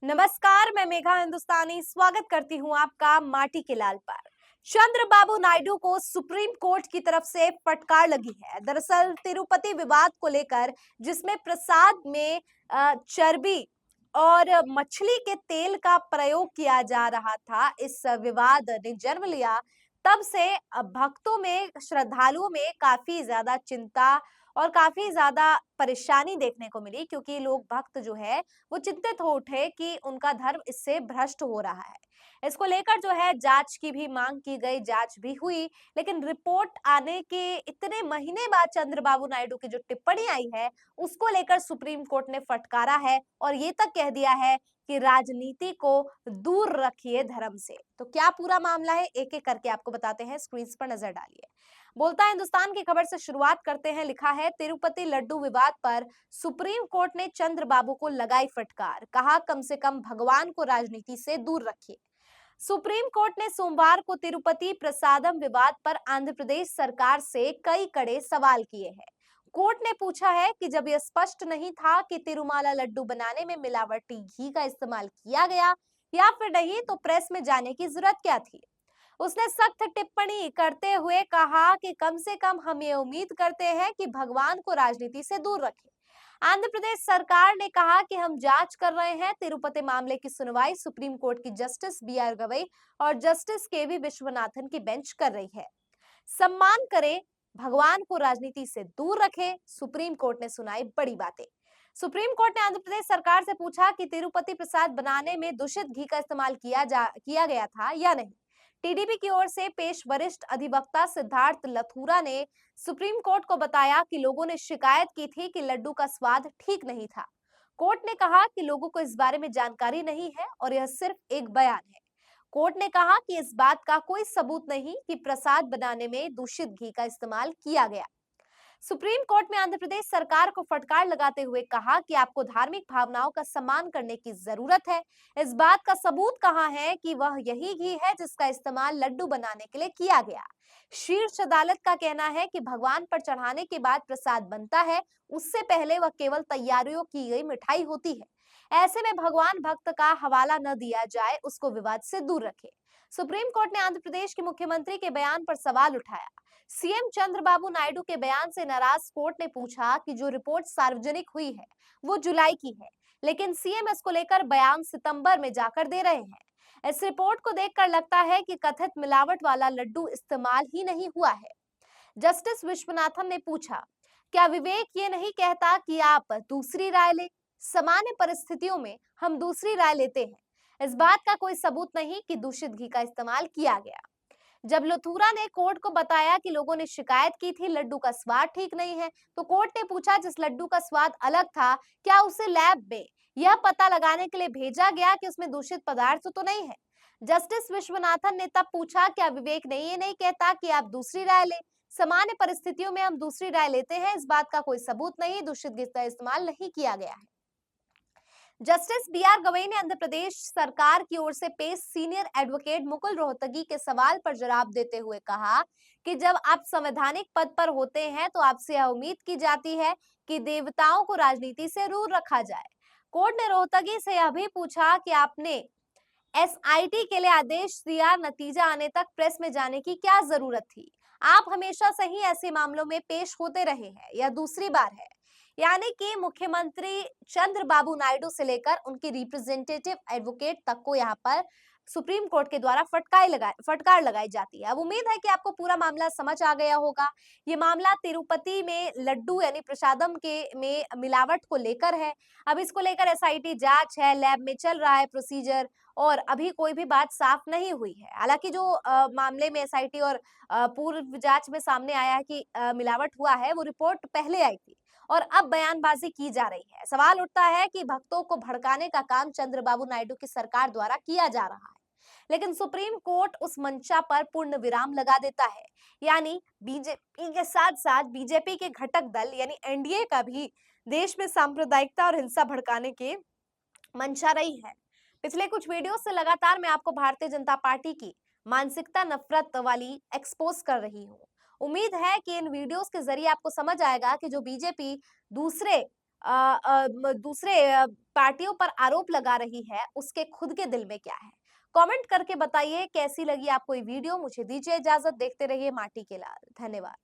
नमस्कार, मैं मेघा हिंदुस्तानी स्वागत करती हूँ आपका माटी के लाल पर। चंद्रबाबू नायडू को सुप्रीम कोर्ट की तरफ से फटकार लगी है। दरअसल तिरुपति विवाद को लेकर, जिसमें प्रसाद में चर्बी और मछली के तेल का प्रयोग किया जा रहा था, इस विवाद ने जन्म लिया। तब से भक्तों में, श्रद्धालुओं में काफी ज्यादा चिंता और काफी ज्यादा परेशानी देखने को मिली, क्योंकि लोग, भक्त जो है, वो चिंतित हो उठे कि उनका धर्म इससे भ्रष्ट हो रहा है। इसको लेकर जो है जांच की भी मांग की गई, जांच भी हुई, लेकिन रिपोर्ट आने के इतने महीने बाद चंद्रबाबू नायडू की जो टिप्पणी आई है, उसको लेकर सुप्रीम कोर्ट ने फटकारा है और ये तक कह दिया है कि राजनीति को दूर रखिए धर्म से। तो क्या पूरा मामला है, एक एक करके आपको बताते हैं, स्क्रीन पर नजर डालिए। बोलता है हिंदुस्तान की खबर से शुरुआत करते हैं। लिखा है, तिरुपति लड्डू विवाद पर सुप्रीम कोर्ट ने चंद्रबाबू को लगाई फटकार, कहा कम से कम भगवान को राजनीति से दूर रखिए। सुप्रीम कोर्ट ने सोमवार को तिरुपति प्रसादम विवाद पर आंध्र प्रदेश सरकार से कई कड़े सवाल किए हैं। कोर्ट ने पूछा है कि जब यह स्पष्ट नहीं था कि तिरुमाला लड्डू बनाने में मिलावटी घी का इस्तेमाल किया गया या फिर नहीं, तो प्रेस में जाने की जरूरत क्या थी। उसने सख्त टिप्पणी करते हुए कहा कि कम से कम हम ये उम्मीद करते हैं कि भगवान को राजनीति से दूर रखें। आंध्र प्रदेश सरकार ने कहा कि हम जांच कर रहे हैं। तिरुपति मामले की सुनवाई सुप्रीम कोर्ट की जस्टिस बी आर गवई और जस्टिस के वी विश्वनाथन की बेंच कर रही है। सम्मान करें, भगवान को राजनीति से दूर रखें, सुप्रीम कोर्ट ने सुनाई बड़ी बातें। सुप्रीम कोर्ट ने आंध्र प्रदेश सरकार से पूछा कि तिरुपति प्रसाद बनाने में दूषित घी का इस्तेमाल किया गया था या नहीं। टीडीपी की ओर से पेश वरिष्ठ अधिवक्ता सिद्धार्थ लथूरा ने सुप्रीम कोर्ट को बताया कि लोगों ने शिकायत की थी कि लड्डू का स्वाद ठीक नहीं था। कोर्ट ने कहा कि लोगों को इस बारे में जानकारी नहीं है और यह सिर्फ एक बयान है। कोर्ट ने कहा कि इस बात का कोई सबूत नहीं कि प्रसाद बनाने में दूषित घी का इस्तेमाल किया गया। सुप्रीम कोर्ट में आंध्र प्रदेश सरकार को फटकार लगाते हुए कहा कि आपको धार्मिक भावनाओं का सम्मान करने की जरूरत है। इस बात का सबूत कहाँ है कि वह यही घी है जिसका इस्तेमाल लड्डू बनाने के लिए किया गया। शीर्ष अदालत का कहना है कि भगवान पर चढ़ाने के बाद प्रसाद बनता है, उससे पहले वह केवल तैयारियों की गई मिठाई होती है। ऐसे में भगवान भक्त का हवाला न दिया जाए, उसको विवाद से दूर रखे। सुप्रीम कोर्ट ने आंध्र प्रदेश के मुख्यमंत्री के बयान पर सवाल उठाया। सीएम चंद्रबाबू नायडू के बयान से नाराज कोर्ट ने पूछा कि जो रिपोर्ट सार्वजनिक हुई है वो जुलाई की है, लेकिन सीएम इसको लेकर बयान सितंबर में जाकर दे रहे हैं। इस रिपोर्ट को देखकर लगता है कि कथित मिलावट वाला लड्डू इस्तेमाल ही नहीं हुआ है। जस्टिस विश्वनाथन ने पूछा, क्या विवेक ये नहीं कहता कि आप दूसरी राय लें? सामान्य परिस्थितियों में हम दूसरी राय लेते हैं। इस बात का कोई सबूत नहीं कि दूषित घी का इस्तेमाल किया गया। जब लथूरा ने कोर्ट को बताया कि लोगों ने शिकायत की थी लड्डू का स्वाद ठीक नहीं है, तो कोर्ट ने पूछा जिस लड्डू का स्वाद अलग था, क्या उसे लैब में यह पता लगाने के लिए भेजा गया कि उसमें दूषित पदार्थ तो नहीं है। जस्टिस विश्वनाथन ने तब पूछा, क्या विवेक ने ये नहीं कहता कि आप दूसरी राय लें? सामान्य परिस्थितियों में हम दूसरी राय लेते हैं, इस बात का कोई सबूत नहीं, दूषित घी का इस्तेमाल नहीं किया गया है। जस्टिस बी आर गवई ने आंध्र प्रदेश सरकार की ओर से पेश सीनियर एडवोकेट मुकुल रोहतगी के सवाल पर जवाब देते हुए कहा कि जब आप संवैधानिक पद पर होते हैं तो आपसे यह उम्मीद की जाती है कि देवताओं को राजनीति से दूर रखा जाए। कोर्ट ने रोहतगी से यह भी पूछा कि आपने एसआईटी के लिए आदेश दिया, नतीजा आने तक प्रेस में जाने की क्या जरूरत थी? आप हमेशा से ही ऐसे मामलों में पेश होते रहे हैं, यह दूसरी बार है। यानी कि मुख्यमंत्री चंद्रबाबू नायडू से लेकर उनकी रिप्रेजेंटेटिव एडवोकेट तक को यहाँ पर सुप्रीम कोर्ट के द्वारा फटकार लगाई जाती है। अब उम्मीद है कि आपको पूरा मामला समझ आ गया होगा। ये मामला तिरुपति में लड्डू यानी प्रसादम के में मिलावट को लेकर है। अब इसको लेकर एसआईटी जांच है, लैब में चल रहा है प्रोसीजर, और अभी कोई भी बात साफ नहीं हुई है। हालांकि जो मामले में एसआईटी और पूर्व जांच में सामने आया है कि मिलावट हुआ है, वो रिपोर्ट पहले आई थी और अब बयानबाजी की जा रही है। सवाल उठता है कि भक्तों को भड़काने का काम चंद्रबाबू नायडू की सरकार द्वारा किया जा रहा है, लेकिन सुप्रीम कोर्ट उस मंशा पर पूर्ण विराम लगा देता है। यानी बीजेपी के साथ साथ बीजेपी के घटक दल यानी एनडीए का भी देश में सांप्रदायिकता और हिंसा भड़काने की मंशा रही है। पिछले कुछ वीडियो से लगातार मैं आपको भारतीय जनता पार्टी की मानसिकता नफरत वाली एक्सपोज कर रही हूँ। उम्मीद है कि इन वीडियोस के जरिए आपको समझ आएगा कि जो बीजेपी दूसरे दूसरे पार्टियों पर आरोप लगा रही है, उसके खुद के दिल में क्या है? कमेंट करके बताइए कैसी लगी आपको ये वीडियो। मुझे दीजिए इजाजत, देखते रहिए माटी के लाल। धन्यवाद।